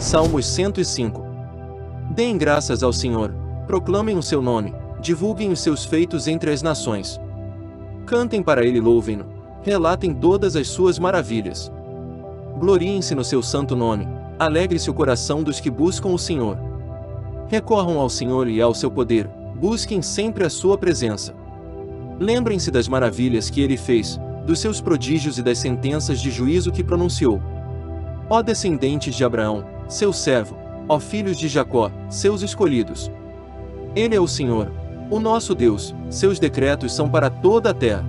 Salmos 105. Deem graças ao Senhor, proclamem o seu nome, divulguem os seus feitos entre as nações. Cantem para ele, louvem-no, relatem todas as suas maravilhas. Gloriem-se no seu santo nome, alegre-se o coração dos que buscam o Senhor. Recorram ao Senhor e ao seu poder, busquem sempre a sua presença. Lembrem-se das maravilhas que ele fez, dos seus prodígios e das sentenças de juízo que pronunciou. Ó descendentes de Abraão, seu servo, ó filhos de Jacó, seus escolhidos. Ele é o Senhor, o nosso Deus, seus decretos são para toda a terra.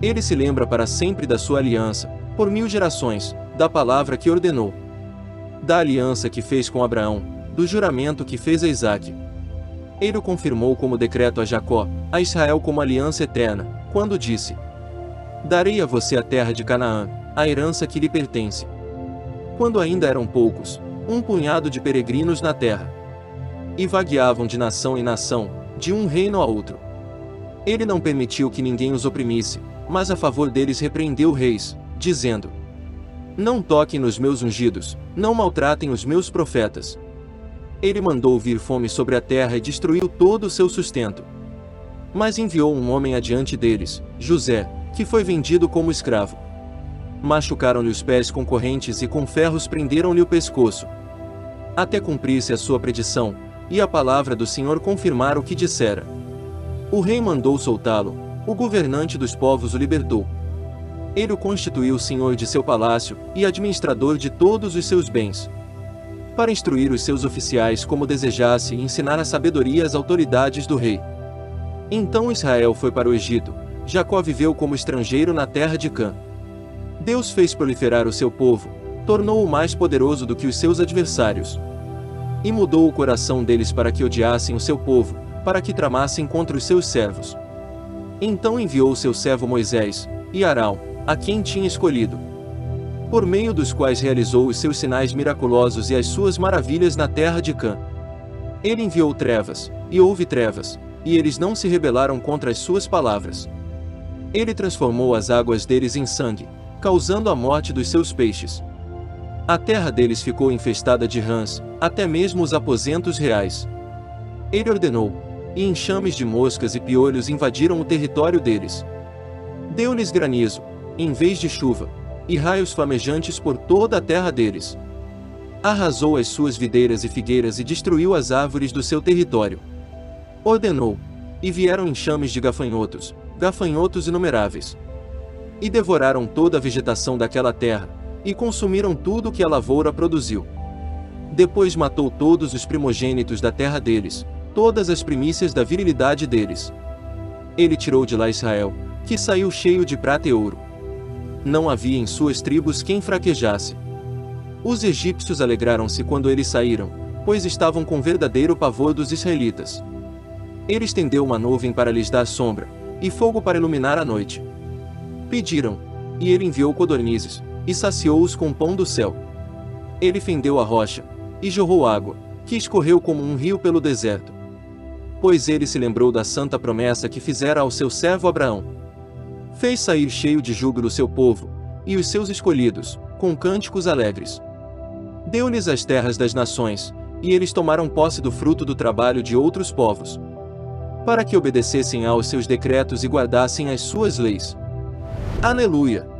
Ele se lembra para sempre da sua aliança, por 1000 gerações, da palavra que ordenou. Da aliança que fez com Abraão, do juramento que fez a Isaque. Ele o confirmou como decreto a Jacó, a Israel como aliança eterna, quando disse: Darei a você a terra de Canaã, a herança que lhe pertence. Quando ainda eram poucos, um punhado de peregrinos na terra. E vagueavam de nação em nação, de um reino a outro. Ele não permitiu que ninguém os oprimisse, mas a favor deles repreendeu reis, dizendo: Não toquem nos meus ungidos, não maltratem os meus profetas. Ele mandou vir fome sobre a terra e destruiu todo o seu sustento. Mas enviou um homem adiante deles, José, que foi vendido como escravo. Machucaram-lhe os pés com correntes e com ferros prenderam-lhe o pescoço. Até cumprir-se a sua predição, e a palavra do Senhor confirmar o que dissera. O rei mandou soltá-lo, o governante dos povos o libertou. Ele o constituiu senhor de seu palácio, e administrador de todos os seus bens. Para instruir os seus oficiais como desejasse e ensinar a sabedoria às autoridades do rei. Então Israel foi para o Egito, Jacó viveu como estrangeiro na terra de Cã. Deus fez proliferar o seu povo, tornou-o mais poderoso do que os seus adversários. E mudou o coração deles para que odiassem o seu povo, para que tramassem contra os seus servos. Então enviou seu servo Moisés, e Arão, a quem tinha escolhido, por meio dos quais realizou os seus sinais miraculosos e as suas maravilhas na terra de Cã. Ele enviou trevas, e houve trevas, e eles não se rebelaram contra as suas palavras. Ele transformou as águas deles em sangue, causando a morte dos seus peixes. A terra deles ficou infestada de rãs, até mesmo os aposentos reais. Ele ordenou, e enxames de moscas e piolhos invadiram o território deles. Deu-lhes granizo, em vez de chuva, e raios flamejantes por toda a terra deles. Arrasou as suas videiras e figueiras e destruiu as árvores do seu território. Ordenou, e vieram enxames de gafanhotos, gafanhotos inumeráveis. E devoraram toda a vegetação daquela terra, e consumiram tudo o que a lavoura produziu. Depois matou todos os primogênitos da terra deles, todas as primícias da virilidade deles. Ele tirou de lá Israel, que saiu cheio de prata e ouro. Não havia em suas tribos quem fraquejasse. Os egípcios alegraram-se quando eles saíram, pois estavam com verdadeiro pavor dos israelitas. Ele estendeu uma nuvem para lhes dar sombra, e fogo para iluminar a noite. Pediram, e ele enviou codornizes, e saciou-os com pão do céu. Ele fendeu a rocha, e jorrou água, que escorreu como um rio pelo deserto. Pois ele se lembrou da santa promessa que fizera ao seu servo Abraão. Fez sair cheio de júbilo o seu povo, e os seus escolhidos, com cânticos alegres. Deu-lhes as terras das nações, e eles tomaram posse do fruto do trabalho de outros povos, para que obedecessem aos seus decretos e guardassem as suas leis. Aleluia!